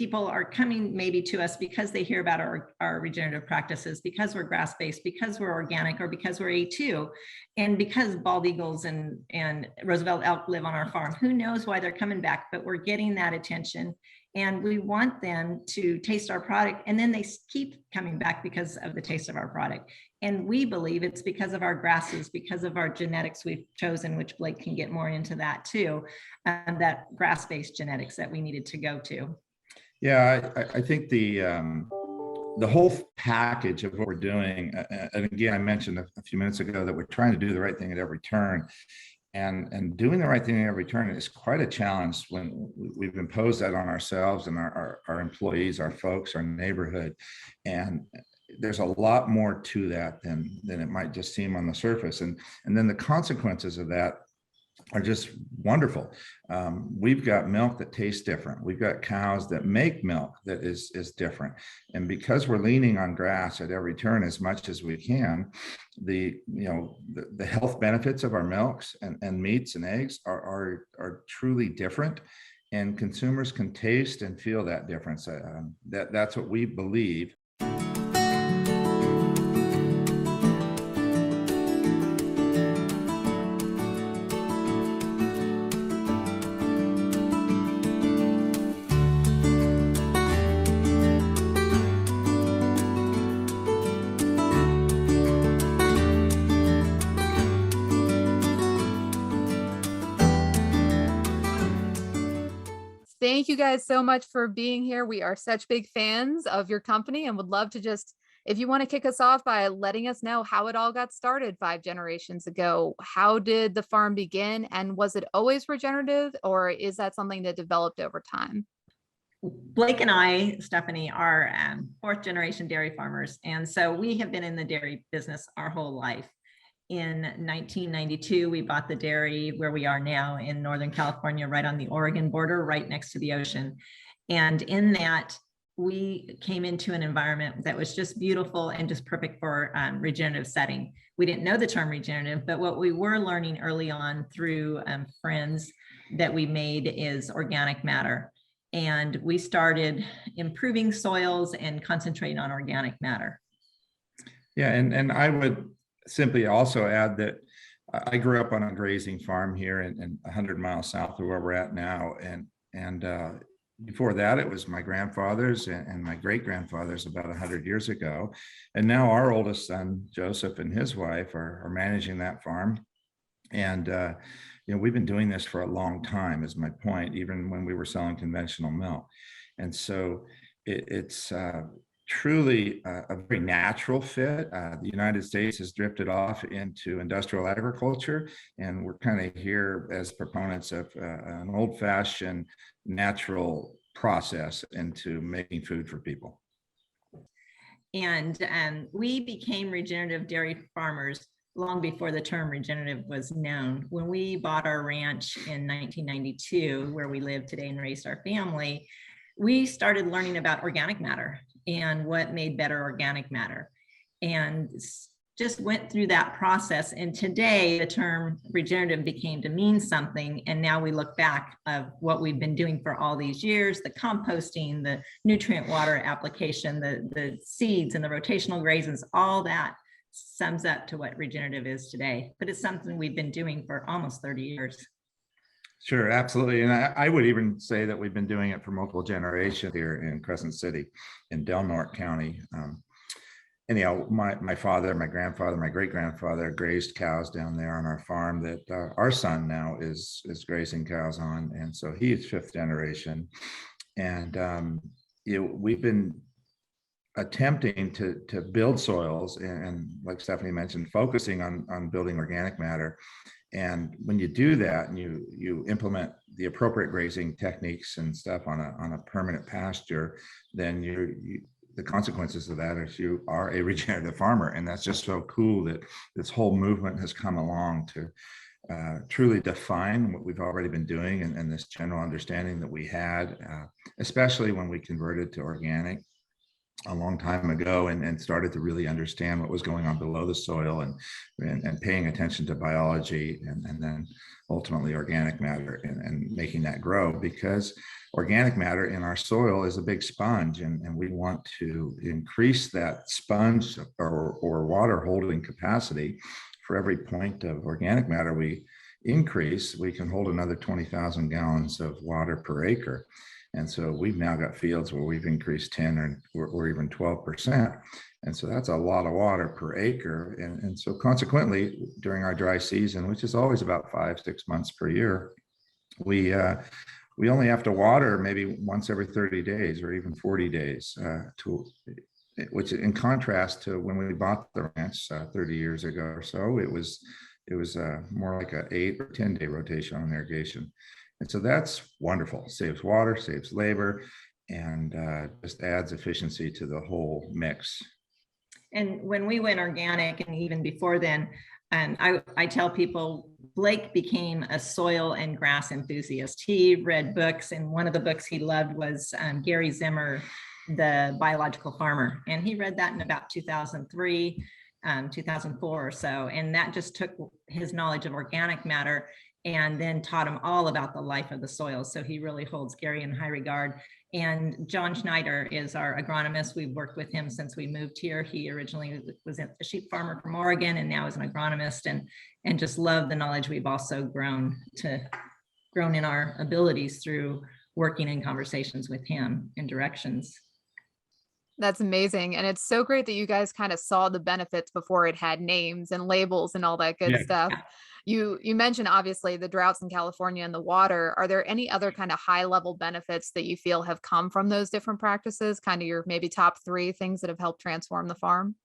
people are coming maybe to us because they hear about our regenerative practices, because we're grass-based, because we're organic, or because we're A2, and because bald eagles and Roosevelt elk live on our farm. Who knows why they're coming back, but we're getting that attention. And we want them to taste our product, and then they keep coming back because of the taste of our product. And we believe it's because of our grasses, because of our genetics we've chosen, which Blake can get more into that too, that grass-based genetics that we needed to go to. Yeah, I think the whole package of what we're doing, and again, I mentioned a few minutes ago that we're trying to do the right thing at every turn. And doing the right thing at every turn is quite a challenge when we've imposed that on ourselves and our employees, our folks, our neighborhood. And there's a lot more to that than it might just seem on the surface. And then the consequences of that are just wonderful. We've got milk that tastes different. We've got cows that make milk that is different. And because we're leaning on grass at every turn as much as we can, the health benefits of our milks and meats and eggs are truly different. And consumers can taste and feel that difference. That's what we believe. Thank you guys so much for being here. We are such big fans of your company and would love to just, if you want to kick us off by letting us know how it all got started 5 generations ago. How did the farm begin, and was it always regenerative, or is that something that developed over time? Blake and I, Stephanie, are 4th generation dairy farmers. And so we have been in the dairy business our whole life. In 1992, we bought the dairy where we are now in Northern California, right on the Oregon border, right next to the ocean. And in that, we came into an environment that was just beautiful and just perfect for regenerative setting. We didn't know the term regenerative, but what we were learning early on through friends that we made is organic matter. And we started improving soils and concentrating on organic matter. Yeah, and I would simply also add that I grew up on a grazing farm here in 100 miles south of where we're at now. And before that, it was my grandfather's and my great-grandfather's about 100 years ago. And now our oldest son, Joseph, and his wife are managing that farm. And we've been doing this for a long time, is my point, even when we were selling conventional milk. And so it's truly a very natural fit. The United States has drifted off into industrial agriculture, and we're kind of here as proponents of an old-fashioned natural process into making food for people. And we became regenerative dairy farmers long before the term regenerative was known. When we bought our ranch in 1992, where we live today and raised our family, we started learning about organic matter and what made better organic matter, and just went through that process. And today the term regenerative became to mean something. And now we look back of what we've been doing for all these years, the composting, the nutrient water application, the seeds and the rotational grazes, all that sums up to what regenerative is today. But it's something we've been doing for almost 30 years. Sure, absolutely. And I would even say that we've been doing it for multiple generations here in Crescent City in Del Norte County. Anyhow, my father, my grandfather, my great-grandfather grazed cows down there on our farm that our son now is grazing cows on. And so he is 5th generation. And we've been attempting to build soils and like Stephanie mentioned, focusing on building organic matter. And when you do that and you implement the appropriate grazing techniques and stuff on a permanent pasture, then the consequences of that is you are a regenerative farmer. And that's just so cool that this whole movement has come along to truly define what we've already been doing and this general understanding that we had, especially when we converted to organic a long time ago and started to really understand what was going on below the soil and paying attention to biology and then ultimately organic matter and making that grow. Because organic matter in our soil is a big sponge, and we want to increase that sponge or water holding capacity. For every point of organic matter we increase, we can hold another 20,000 gallons of water per acre. And so we've now got fields where we've increased 10 or even 12%. And so that's a lot of water per acre. And so consequently, during our dry season, which is always about 5-6 months per year, we only have to water maybe once every 30 days or even 40 days, which in contrast to when we bought the ranch 30 years ago or so, it was more like a 8 or 10 day rotation on irrigation. And so that's wonderful. Saves water, saves labor, and just adds efficiency to the whole mix. And when we went organic, and even before then, and I tell people, Blake became a soil and grass enthusiast. He read books, and one of the books he loved was Gary Zimmer, The Biological Farmer. And he read that in about 2003, 2004 or so. And that just took his knowledge of organic matter and then taught him all about the life of the soil. So he really holds Gary in high regard. And John Schneider is our agronomist. We've worked with him since we moved here. He originally was a sheep farmer from Oregon and now is an agronomist, and just love the knowledge we've also grown in our abilities through working in conversations with him and directions. That's amazing. And it's so great that you guys kind of saw the benefits before it had names and labels and all that good stuff. You mentioned obviously the droughts in California and the water. Are there any other kind of high level benefits that you feel have come from those different practices? Kind of your maybe top 3 things that have helped transform the farm?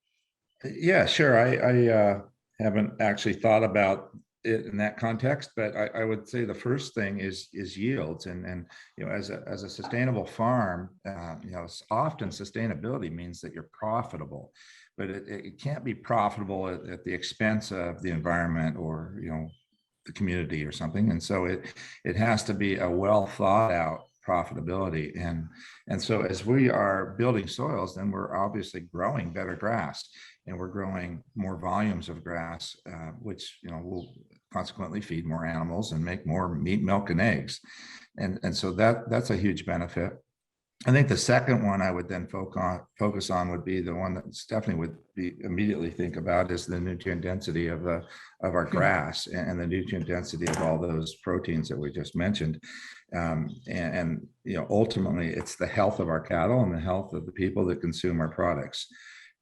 Yeah, sure. I haven't actually thought about it in that context, but I would say the first thing is yields, and as a sustainable farm, often sustainability means that you're profitable, but it can't be profitable at the expense of the environment or the community or something. And so it has to be a well thought out profitability. And so as we are building soils, then we're obviously growing better grass, and we're growing more volumes of grass, which will consequently feed more animals and make more meat, milk, and eggs. And so that's a huge benefit. I think the second one I would then focus on would be the one that Stephanie would immediately think about, is the nutrient density of our grass and the nutrient density of all those proteins that we just mentioned. And ultimately, it's the health of our cattle and the health of the people that consume our products.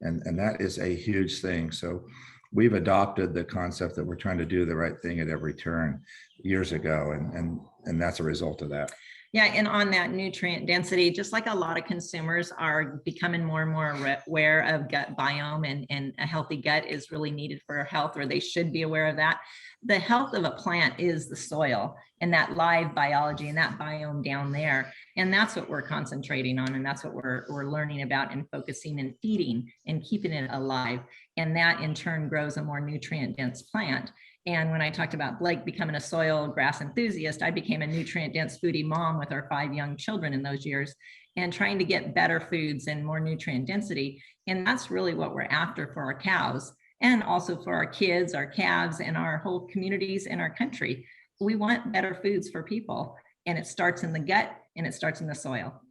And that is a huge thing. So we've adopted the concept that we're trying to do the right thing at every turn years ago. And that's a result of that. Yeah, and on that nutrient density, just like a lot of consumers are becoming more and more aware of gut biome, and a healthy gut is really needed for our health, or they should be aware of that. The health of a plant is the soil and that live biology and that biome down there. And that's what we're concentrating on. And that's what we're learning about and focusing and feeding and keeping it alive. And that in turn grows a more nutrient dense plant. And when I talked about Blake becoming a soil grass enthusiast, I became a nutrient dense foodie mom with our 5 young children in those years, and trying to get better foods and more nutrient density. And that's really what we're after for our cows, and also for our kids, our calves, and our whole communities in our country. We want better foods for people, and it starts in the gut and it starts in the soil.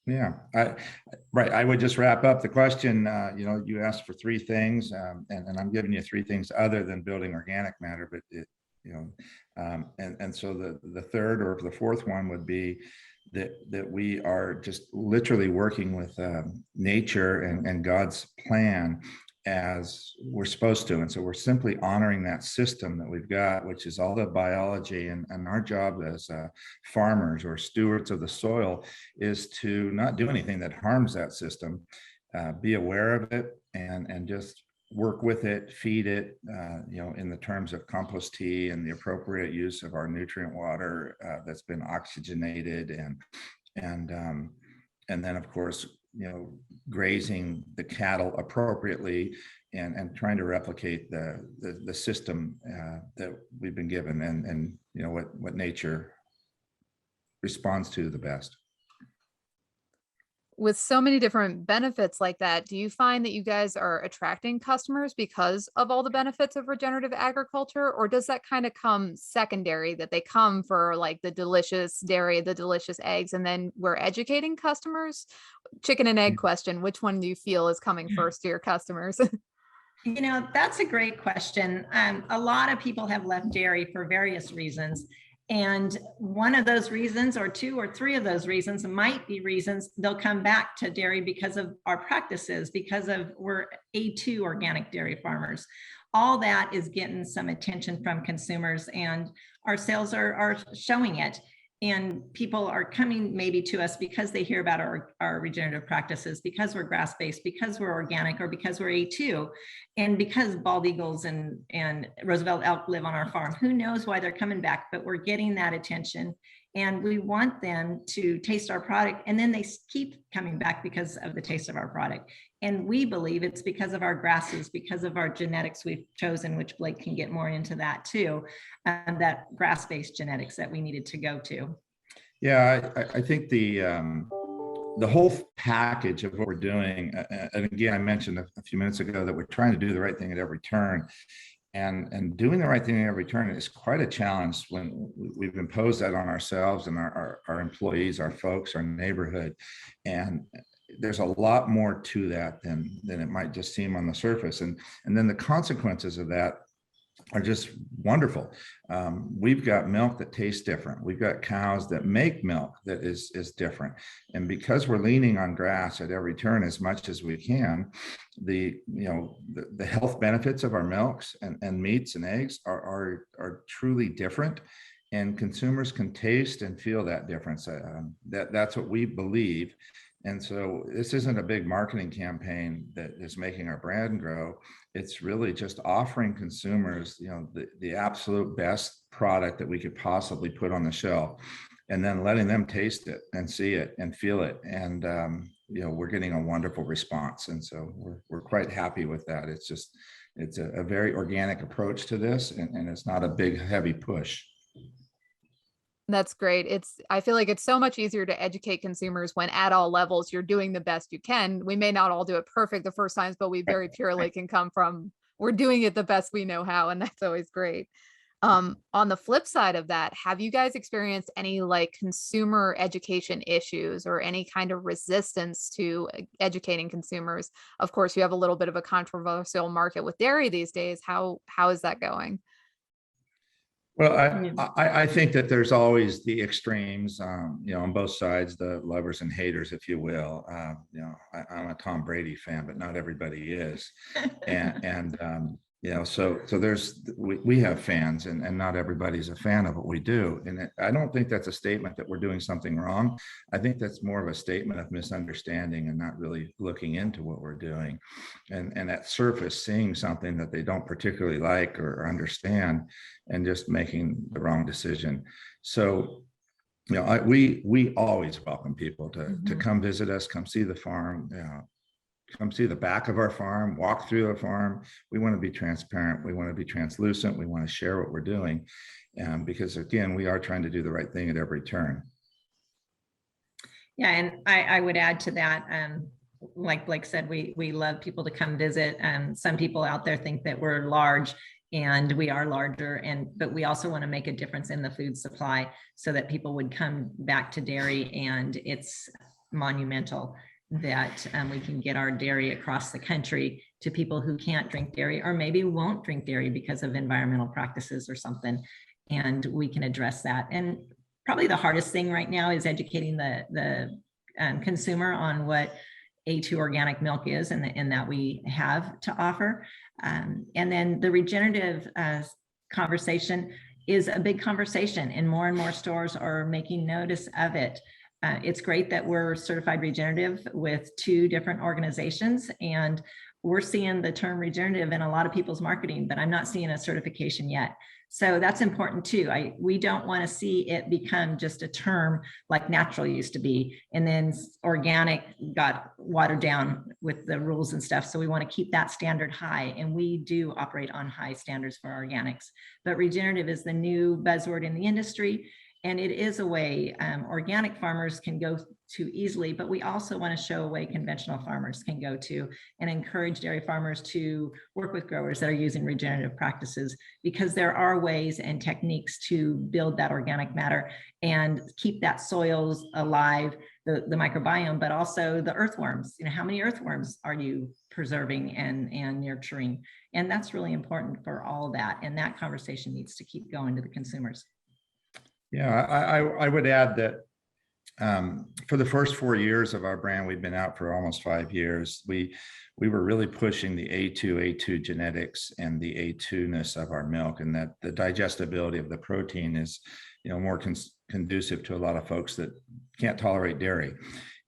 Yeah, right. I would just wrap up the question. You asked for 3 things, and I'm giving you 3 things other than building organic matter. But and so the third or the fourth one would be that we are just literally working with nature and God's plan as we're supposed to. And so we're simply honoring that system that we've got, which is all the biology, and our job as farmers or stewards of the soil is to not do anything that harms that system, be aware of it, and just work with it, feed it, in the terms of compost tea and the appropriate use of our nutrient water that's been oxygenated, and then of course, grazing the cattle appropriately, and trying to replicate the system that we've been given, and what nature responds to the best. With so many different benefits like that, do you find that you guys are attracting customers because of all the benefits of regenerative agriculture, or does that kind of come secondary, that they come for like the delicious dairy, the delicious eggs, and then we're educating customers? Chicken and egg question, which one do you feel is coming first to your customers? You know, that's a great question. A lot of people have left dairy for various reasons. And one of those reasons, or two or three of those reasons, might be reasons they'll come back to dairy because of our practices, because of we're A2 organic dairy farmers. All that is getting some attention from consumers, and our sales are showing it. And people are coming maybe to us because they hear about our regenerative practices, because we're grass-based, because we're organic, or because we're A2, and because bald eagles and Roosevelt elk live on our farm. Who knows why they're coming back, but we're getting that attention. And we want them to taste our product, and then they keep coming back because of the taste of our product. And we believe it's because of our grasses, because of our genetics we've chosen, which Blake can get more into that too, that grass-based genetics that we needed to go to. Yeah, I think the whole package of what we're doing, and again, I mentioned a few minutes ago that we're trying to do the right thing at every turn. And doing the right thing at every turn is quite a challenge when we've imposed that on ourselves and our employees, our folks, our neighborhood. And there's a lot more to that than it might just seem on the surface. And then the consequences of that are just wonderful. We've got milk that tastes different. We've got cows that make milk that is different. And because we're leaning on grass at every turn as much as we can, the health benefits of our milks and meats and eggs are truly different. And consumers can taste and feel that difference. That's what we believe. And so this isn't a big marketing campaign that is making our brand grow. It's really just offering consumers, the absolute best product that we could possibly put on the shelf, and then letting them taste it and see it and feel it. And, we're getting a wonderful response. And so we're quite happy with that. It's a very organic approach to this, and it's not a big, heavy push. That's great. I feel like it's so much easier to educate consumers when at all levels you're doing the best you can. We may not all do it perfect the first times, but we very purely can come from, we're doing it the best we know how, and that's always great. On the flip side of that, have you guys experienced any like consumer education issues or any kind of resistance to educating consumers? Of course, you have a little bit of a controversial market with dairy these days. How is that going? Well, I think that there's always the extremes, on both sides, the lovers and haters, if you will. I'm a Tom Brady fan, but not everybody is. And so we have fans, and not everybody's a fan of what we do. And I don't think that's a statement that we're doing something wrong. I think that's more of a statement of misunderstanding and not really looking into what we're doing. And at surface, seeing something that they don't particularly like or understand, and just making the wrong decision. So, we always welcome people to come visit us, come see the farm, come see the back of our farm, walk through the farm. We want to be transparent. We want to be translucent. We want to share what we're doing. Because again, we are trying to do the right thing at every turn. Yeah, and I would add to that, like Blake said, we love people to come visit. Some people out there think that we're large, and we are larger, but we also want to make a difference in the food supply so that people would come back to dairy. And it's monumental that we can get our dairy across the country to people who can't drink dairy, or maybe won't drink dairy because of environmental practices or something. And we can address that. And probably the hardest thing right now is educating the consumer on what A2 organic milk is, and that we have to offer. And then the regenerative conversation is a big conversation, and more stores are making notice of it. It's great that we're certified regenerative with 2 different organizations, and we're seeing the term regenerative in a lot of people's marketing, but I'm not seeing a certification yet. So that's important too. We don't want to see it become just a term like natural used to be, and then organic got watered down with the rules and stuff. So we want to keep that standard high, and we do operate on high standards for organics. But regenerative is the new buzzword in the industry, And it is a way organic farmers can go to easily, but we also want to show a way conventional farmers can go to and encourage dairy farmers to work with growers that are using regenerative practices, because there are ways and techniques to build that organic matter and keep that soils alive, the microbiome, but also the earthworms. You know, how many earthworms are you preserving and nurturing? And that's really important for all of that. And that conversation needs to keep going to the consumers. Yeah, I would add that for the first 4 years of our brand, we've been out for almost 5 years. We were really pushing the A2 genetics and the A2-ness of our milk, and that the digestibility of the protein is, more conducive to a lot of folks that can't tolerate dairy.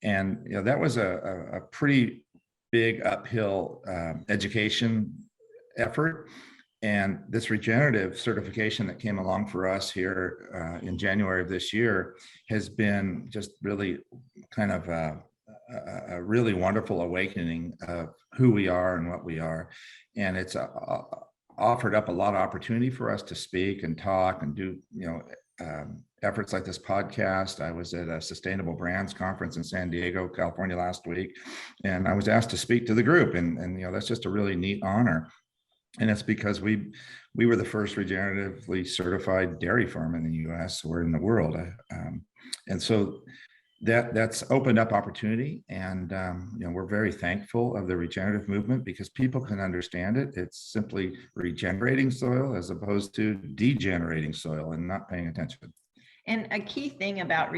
And that was a pretty big uphill education effort. And this regenerative certification that came along for us here in January of this year has been just really kind of a really wonderful awakening of who we are and what we are. And it's offered up a lot of opportunity for us to speak and talk and do, efforts like this podcast. I was at a Sustainable Brands conference in San Diego, California last week, and I was asked to speak to the group. And that's just a really neat honor. And it's because we were the first regeneratively certified dairy farm in the U.S. or in the world. And so that's opened up opportunity. And, we're very thankful of the regenerative movement because people can understand it. It's simply regenerating soil as opposed to degenerating soil and not paying attention. And a key thing about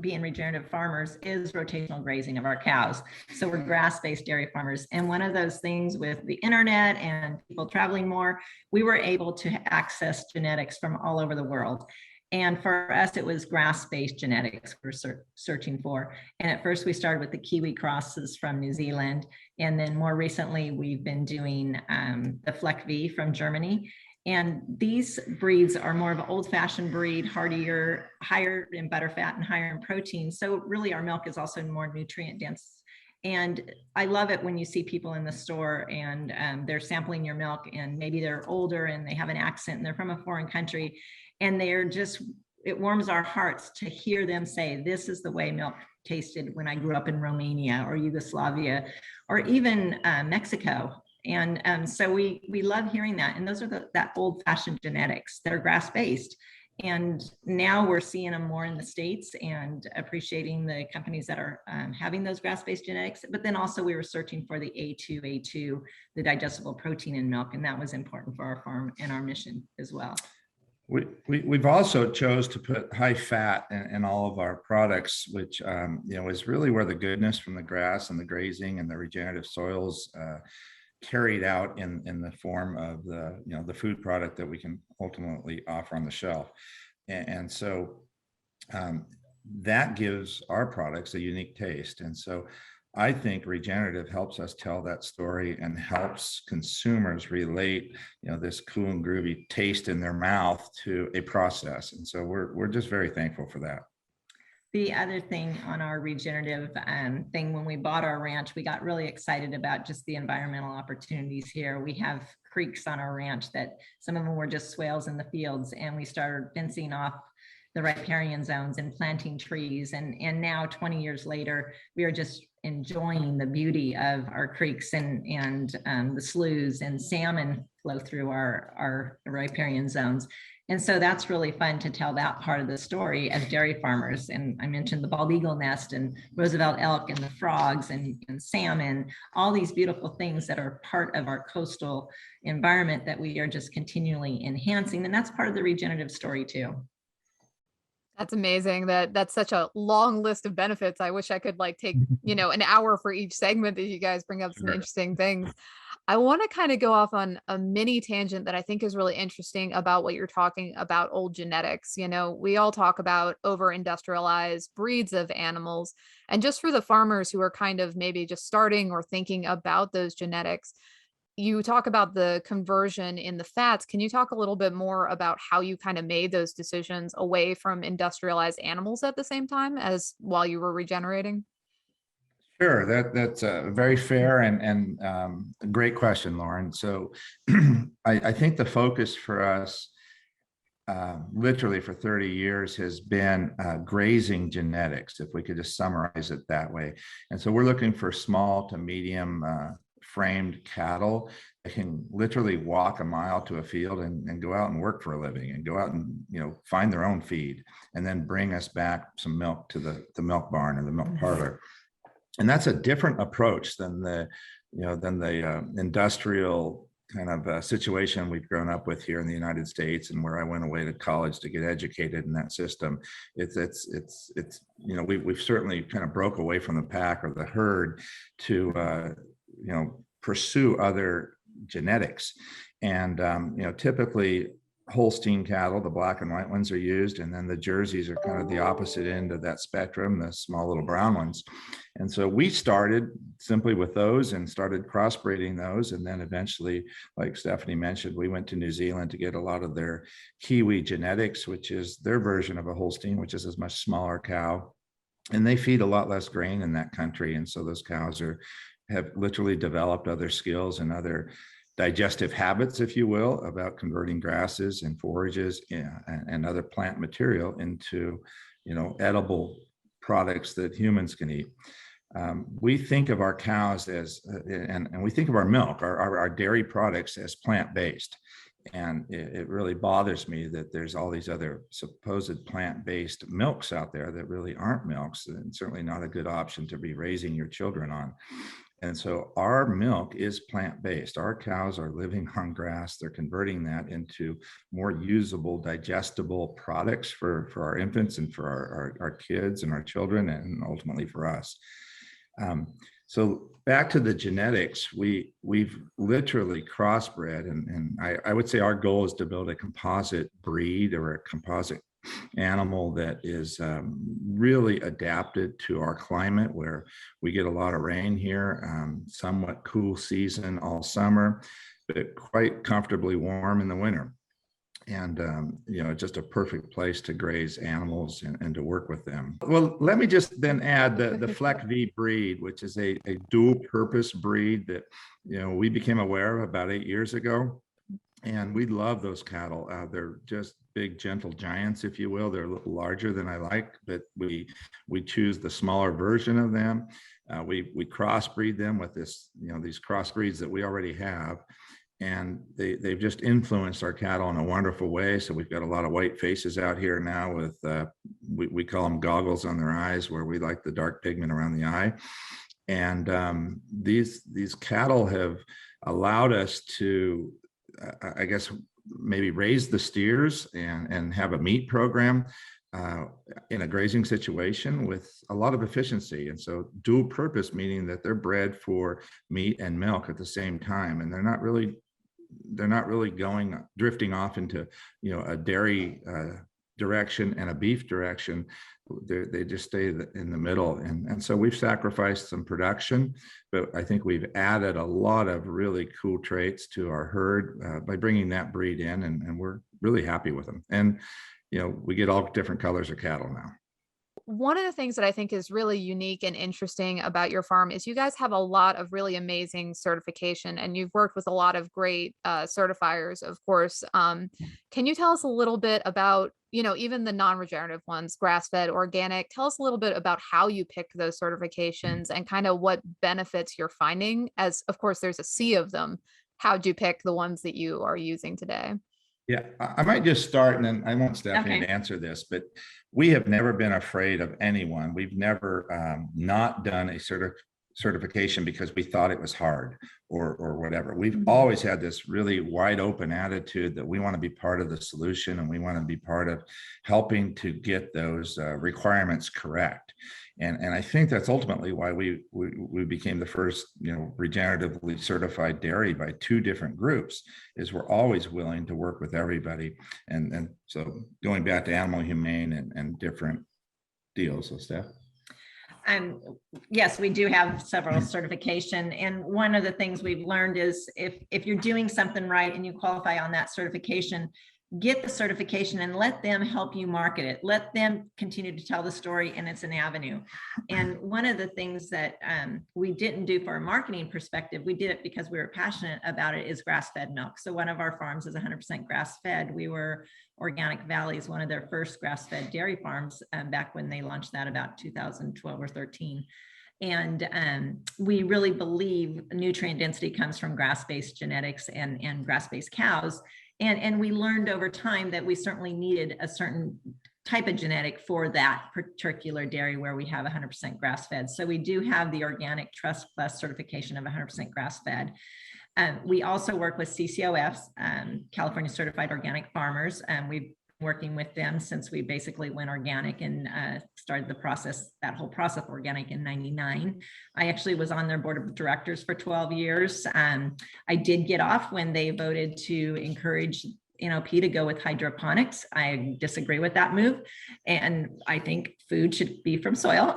being regenerative farmers is rotational grazing of our cows. So we're grass-based dairy farmers. And one of those things with the internet and people traveling more, we were able to access genetics from all over the world. And for us, it was grass-based genetics we're searching for. And at first we started with the Kiwi crosses from New Zealand. And then more recently, we've been doing the Fleck V from Germany. And these breeds are more of an old-fashioned breed, hardier, higher in butterfat and higher in protein. So really our milk is also more nutrient dense. And I love it when you see people in the store and they're sampling your milk, and maybe they're older and they have an accent and they're from a foreign country, and they're just, it warms our hearts to hear them say, this is the way milk tasted when I grew up in Romania or Yugoslavia or even Mexico. And so we love hearing that. And those are that old-fashioned genetics that are grass-based. And now we're seeing them more in the States and appreciating the companies that are having those grass-based genetics. But then also we were searching for the A2, the digestible protein in milk. And that was important for our farm and our mission as well. We've also chose to put high fat in all of our products, which is really where the goodness from the grass and the grazing and the regenerative soils carried out in the form of the food product that we can ultimately offer on the shelf. And so that gives our products a unique taste. And so I think regenerative helps us tell that story and helps consumers relate, this cool and groovy taste in their mouth to a process. And so we're just very thankful for that. The other thing on our regenerative thing, when we bought our ranch, we got really excited about just the environmental opportunities here. We have creeks on our ranch that some of them were just swales in the fields, and we started fencing off the riparian zones and planting trees. And now 20 years later, we are just enjoying the beauty of our creeks and the sloughs, and salmon flow through our riparian zones. And so that's really fun to tell that part of the story as dairy farmers. And I mentioned the bald eagle nest and Roosevelt elk and the frogs and salmon, all these beautiful things that are part of our coastal environment that we are just continually enhancing. And that's part of the regenerative story too. That's amazing. That's such a long list of benefits. I wish I could take, an hour for each segment that you guys bring up some interesting things. I want to kind of go off on a mini tangent that I think is really interesting about what you're talking about, old genetics. We all talk about over industrialized breeds of animals, and just for the farmers who are kind of maybe just starting or thinking about those genetics, you talk about the conversion in the fats. Can you talk a little bit more about how you kind of made those decisions away from industrialized animals at the same time as while you were regenerating? Sure, that's a very fair and a great question, Lauren. So I think the focus for us literally for 30 years has been grazing genetics, if we could just summarize it that way. And so we're looking for small to medium framed cattle that can literally walk a mile to a field and go out and work for a living and go out and, you know, find their own feed and then bring us back some milk to the milk barn or the milk parlor. And that's a different approach than the, you know, than the industrial kind of situation we've grown up with here in the United States, and where I went away to college to get educated in that system. It's you know, we've certainly kind of broke away from the pack or the herd to you know, pursue other genetics. And you know, typically Holstein cattle, the black and white ones, are used, and then the Jerseys are kind of the opposite end of that spectrum, the small little brown ones. And so we started simply with those and started crossbreeding those. And then eventually, like Stephanie mentioned, we went to New Zealand to get a lot of their Kiwi genetics, which is their version of a Holstein, which is a much smaller cow. And they feed a lot less grain in that country. And so those cows have literally developed other skills and other digestive habits, if you will, about converting grasses and forages and other plant material into, you know, edible products that humans can eat. We think of our cows as, and we think of our milk, our dairy products as plant-based. And it really bothers me that there's all these other supposed plant-based milks out there that really aren't milks, and certainly not a good option to be raising your children on. And so our milk is plant-based. Our cows are living on grass. They're converting that into more usable, digestible products for our infants and for our kids and our children, and ultimately for us. So back to the genetics, we've literally crossbred, and I would say our goal is to build a composite breed or a composite animal that is really adapted to our climate, where we get a lot of rain here, somewhat cool season all summer, but quite comfortably warm in the winter. And you know, just a perfect place to graze animals and to work with them. Well, let me just then add the Fleck V breed, which is a dual purpose breed that, you know, we became aware of about 8 years ago. And we love those cattle. They're just big, gentle giants, if you will. They're a little larger than I like, but we choose the smaller version of them. We crossbreed them with this, you know, these crossbreeds that we already have. And they've just influenced our cattle in a wonderful way. So we've got a lot of white faces out here now with, we call them goggles on their eyes, where we like the dark pigment around the eye. And these cattle have allowed us to, I guess, maybe raise the steers and have a meat program in a grazing situation with a lot of efficiency. And so dual purpose, meaning that they're bred for meat and milk at the same time, and they're not really drifting off into, you know, a dairy direction and a beef direction. They just stay in the middle. And so we've sacrificed some production, but I think we've added a lot of really cool traits to our herd by bringing that breed in, and we're really happy with them. And, you know, we get all different colors of cattle now. One of the things that I think is really unique and interesting about your farm is you guys have a lot of really amazing certification, and you've worked with a lot of great certifiers, of course. Can you tell us a little bit about, you know, even the non-regenerative ones, grass-fed, organic? Tell us a little bit about how you pick those certifications and kind of what benefits you're finding, as of course there's a sea of them. How'd you pick the ones that you are using today? Yeah, I might just start, and then I want Stephanie Okay. to answer this, but we have never been afraid of anyone. We've never not done a certification because we thought it was hard or whatever. We've always had this really wide open attitude that we want to be part of the solution, and we want to be part of helping to get those requirements correct. And I think that's ultimately why we became the first, you know, regeneratively certified dairy by 2 different groups, is we're always willing to work with everybody. And so going back to animal humane and different deals. So Steph? Yes, we do have several certification. And one of the things we've learned is if you're doing something right and you qualify on that certification, get the certification and let them help you market it. Let them continue to tell the story, and it's an avenue. And one of the things that we didn't do for a marketing perspective, we did it because we were passionate about it, is grass-fed milk. So one of our farms is 100% grass-fed. We were Organic Valley's one of their first grass-fed dairy farms back when they launched that about 2012 or 13. And we really believe nutrient density comes from grass-based genetics and grass-based cows. And we learned over time that we certainly needed a certain type of genetic for that particular dairy where we have 100% grass-fed. So we do have the Organic Trust Plus certification of 100% grass-fed. We also work with CCOFs, California Certified Organic Farmers, and we've been working with them since we basically went organic and started the process, that whole process organic in '99. I actually was on their board of directors for 12 years. I did get off when they voted to encourage NOP to go with hydroponics. I disagree with that move, and I think food should be from soil.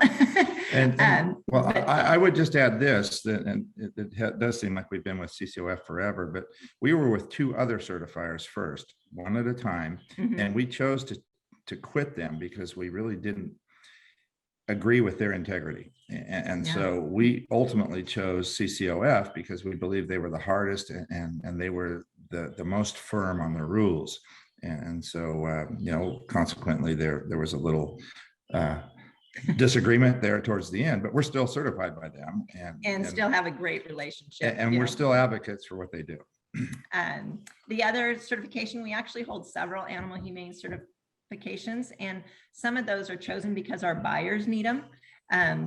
Well, I would just add this, that, and it does seem like we've been with CCOF forever, but we were with 2 other certifiers first, one at a time, and we chose to quit them because we really didn't agree with their integrity. And so we ultimately chose CCOF because we believed they were the hardest and they were the most firm on the rules. And so, consequently, there was a little disagreement there towards the end, but we're still certified by them and still have a great relationship. And we're still advocates for what they do. The other certification, we actually hold several animal humane certifications, and some of those are chosen because our buyers need them.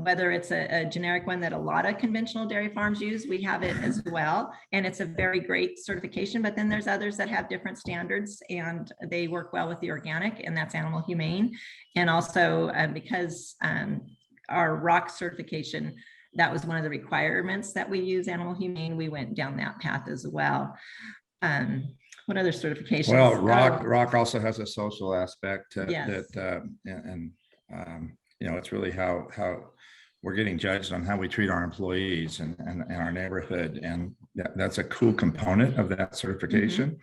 Whether it's a generic one that a lot of conventional dairy farms use, we have it as well. And it's a very great certification, but then there's others that have different standards and they work well with the organic, and that's animal humane. And also because our ROC certification, that was one of the requirements that we use animal humane, we went down that path as well. What other certifications? Well, ROC also has a social aspect yes. It's really how we're getting judged on how we treat our employees and our neighborhood. And that's a cool component of that certification.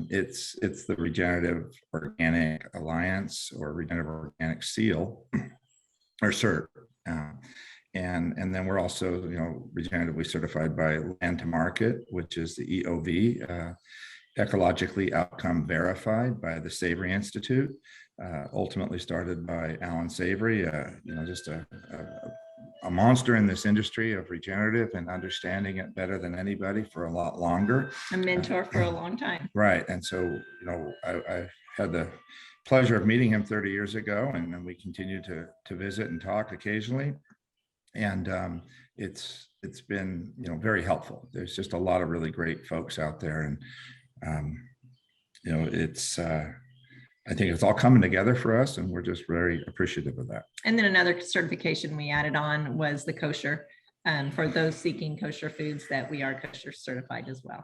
It's the Regenerative Organic Alliance or Regenerative Organic Seal or CERT. And then we're also, regeneratively certified by Land to Market, which is the EOV, Ecologically Outcome Verified by the Savory Institute. Ultimately started by Alan Savory, just a monster in this industry of regenerative and understanding it better than anybody for a lot longer. A mentor for a long time. Right. And so, I had the pleasure of meeting him 30 years ago, and then we continue to visit and talk occasionally. And it's been, very helpful. There's just a lot of really great folks out there. And, I think it's all coming together for us, and we're just very appreciative of that. And then another certification we added on was the kosher, for those seeking kosher foods, that we are kosher certified as well.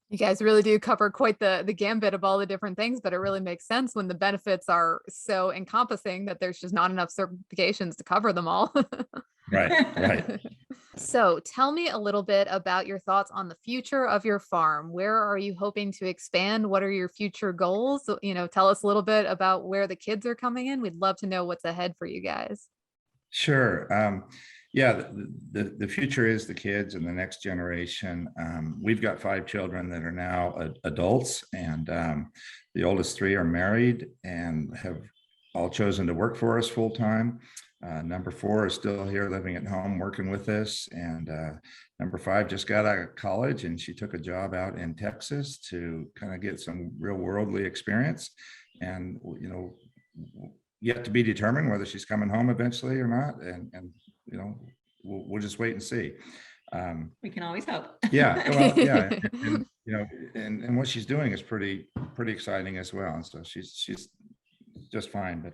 You guys really do cover quite the gambit of all the different things, but it really makes sense when the benefits are so encompassing that there's just not enough certifications to cover them all. Right. So tell me a little bit about your thoughts on the future of your farm. Where are you hoping to expand? What are your future goals? Tell us a little bit about where the kids are coming in. We'd love to know what's ahead for you guys. Sure. The future is the kids and the next generation. We've got 5 children that are now adults, and the oldest 3 are married and have all chosen to work for us full time. Number 4 is still here living at home working with us, and number 5 just got out of college, and she took a job out in Texas to kind of get some real worldly experience, and yet to be determined whether she's coming home eventually or not, and we'll just wait and see. We can always hope. Yeah, well, yeah, and what she's doing is pretty exciting as well, and so she's just fine. But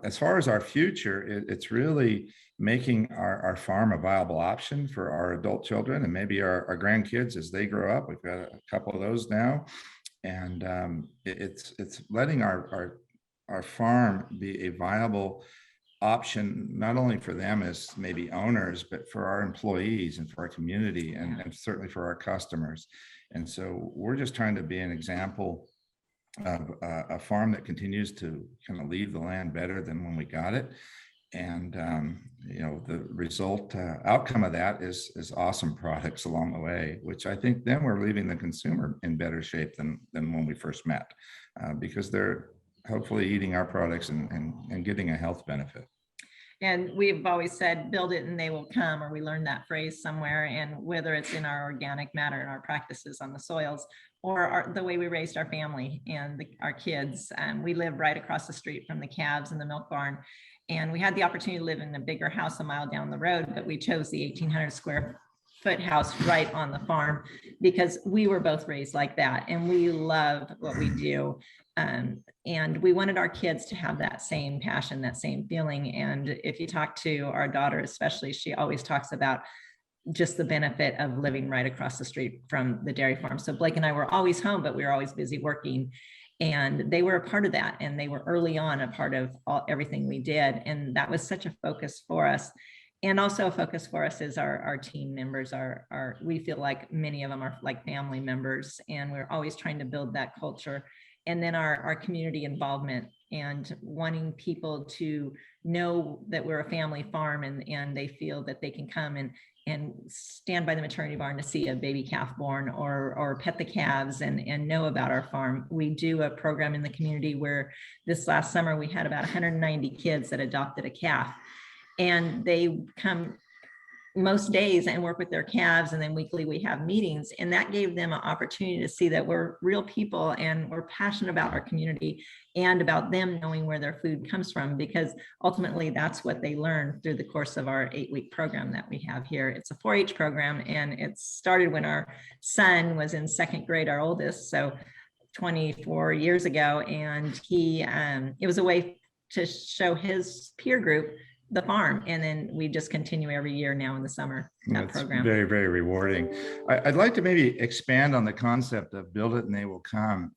as far as our future, it's really making our farm a viable option for our adult children and maybe our grandkids as they grow up. We've got a couple of those now, and it's letting our farm be a viable option, not only for them as maybe owners, but for our employees and for our community and certainly for our customers. And so we're just trying to be an example of a farm that continues to kind of leave the land better than when we got it. And the result outcome of that is awesome products along the way, which I think then we're leaving the consumer in better shape than when we first met, because they're hopefully eating our products and getting a health benefit. And we've always said, build it and they will come, or we learned that phrase somewhere. And whether it's in our organic matter and our practices on the soils, or the way we raised our family and our kids. We live right across the street from the calves and the milk barn. And we had the opportunity to live in a bigger house a mile down the road, but we chose the 1,800 square foot house right on the farm because we were both raised like that. And we love what we do. And we wanted our kids to have that same passion, that same feeling. And if you talk to our daughter, especially, she always talks about just the benefit of living right across the street from the dairy farm. So Blake and I were always home, but we were always busy working. And they were a part of that. And they were early on a part of everything we did. And that was such a focus for us. And also a focus for us is our team members. We feel like many of them are like family members, and we're always trying to build that culture. And then our community involvement and wanting people to know that we're a family farm, and they feel that they can come and stand by the maternity barn to see a baby calf born or pet the calves and know about our farm. We do a program in the community where this last summer we had about 190 kids that adopted a calf, and they come most days and work with their calves, and then weekly we have meetings, and that gave them an opportunity to see that we're real people and we're passionate about our community and about them knowing where their food comes from, because ultimately that's what they learn through the course of our 8-week program that we have here. It's a 4-H program, and it started when our son was in 2nd grade, our oldest, so 24 years ago, and it was a way to show his peer group the farm, and then we just continue every year now in the summer, that program. Very, very rewarding. I'd like to maybe expand on the concept of build it and they will come.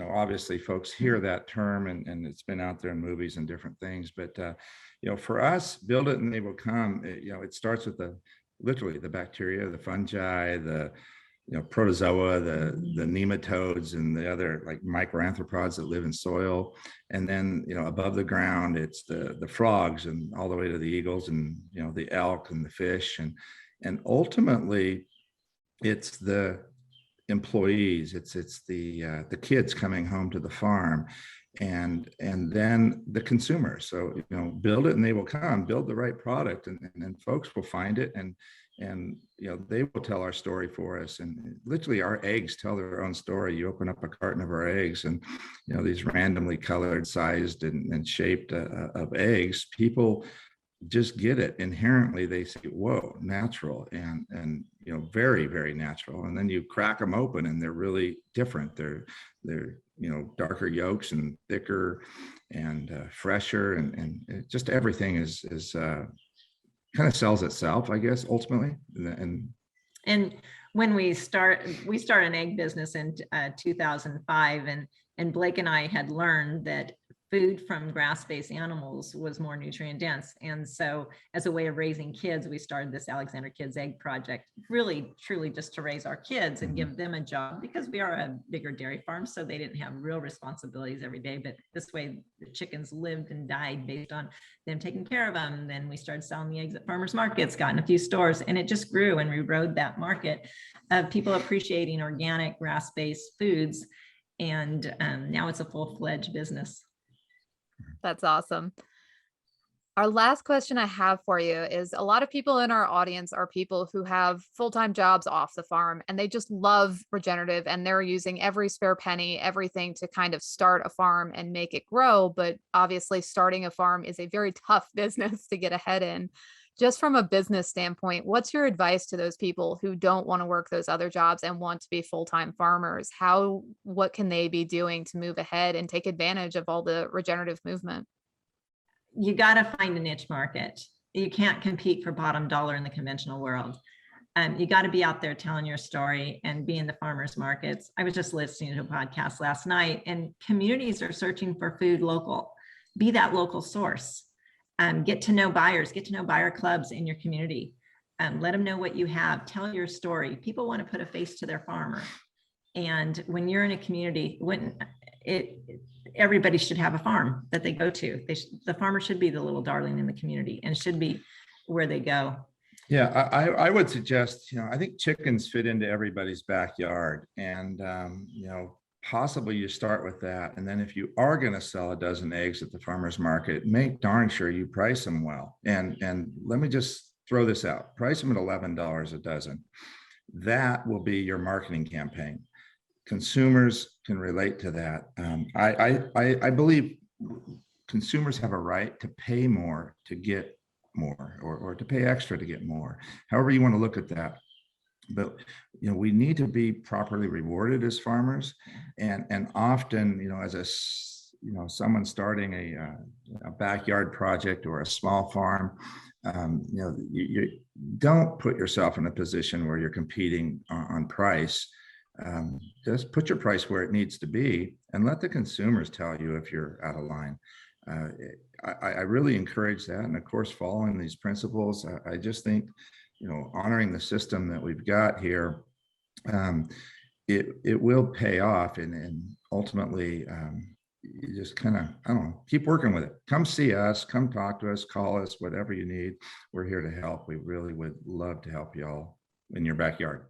Obviously folks hear that term and it's been out there in movies and different things, but for us, build it and they will come. It starts with literally the bacteria, the fungi, the protozoa, the nematodes, and the other like microarthropods that live in soil. And then, above the ground, it's the frogs and all the way to the eagles and, the elk and the fish. And ultimately it's the employees, it's the kids coming home to the farm, and then the consumer. So, build it and they will come, build the right product, and then folks will find it, and they will tell our story for us. And literally our eggs tell their own story. You open up a carton of our eggs, and these randomly colored, sized and shaped of eggs, people just get it inherently. They say, whoa, natural, and very, very natural. And then you crack them open and they're really different. They're darker yolks and thicker and fresher, and just everything is kind of sells itself, I guess, ultimately. And when we start an egg business in 2005, and Blake and I had learned that food from grass-based animals was more nutrient dense. And so as a way of raising kids, we started this Alexandre Kids Egg Project, really, truly just to raise our kids and give them a job, because we are a bigger dairy farm, so they didn't have real responsibilities every day. But this way, the chickens lived and died based on them taking care of them. Then we started selling the eggs at farmers markets, got in a few stores, and it just grew, and we rode that market of people appreciating organic grass-based foods. And now it's a full-fledged business. That's awesome. Our last question I have for you is, a lot of people in our audience are people who have full-time jobs off the farm, and they just love regenerative, and they're using every spare penny, everything to kind of start a farm and make it grow. But obviously starting a farm is a very tough business to get ahead in. Just from a business standpoint, what's your advice to those people who don't want to work those other jobs and want to be full-time farmers? What can they be doing to move ahead and take advantage of all the regenerative movement? You got to find a niche market. You can't compete for bottom dollar in the conventional world. You got to be out there telling your story and be in the farmers markets. I was just listening to a podcast last night, and communities are searching for food local. Be that local source. Get to know buyers, get to know buyer clubs in your community. Let them know what you have. Tell your story. People want to put a face to their farmer. And when you're in a community, everybody should have a farm that they go to. The farmer should be the little darling in the community and should be where they go. Yeah, I would suggest, I think chickens fit into everybody's backyard, and possibly you start with that. And then if you are going to sell a dozen eggs at the farmer's market, make darn sure you price them well. And let me just throw this out, price them at $11 a dozen. That will be your marketing campaign. Consumers can relate to that. I believe consumers have a right to pay more to get more, or to pay extra to get more, however you want to look at that. But we need to be properly rewarded as farmers, and often as someone starting a backyard project or a small farm, you don't put yourself in a position where you're competing on price. Just put your price where it needs to be and let the consumers tell you if you're out of line. I really encourage that, and of course following these principles. I just think honoring the system that we've got here, it will pay off, and ultimately you just kind of, I don't know, keep working with it. Come see us, come talk to us, call us, whatever you need. We're here to help. We really would love to help y'all in your backyard.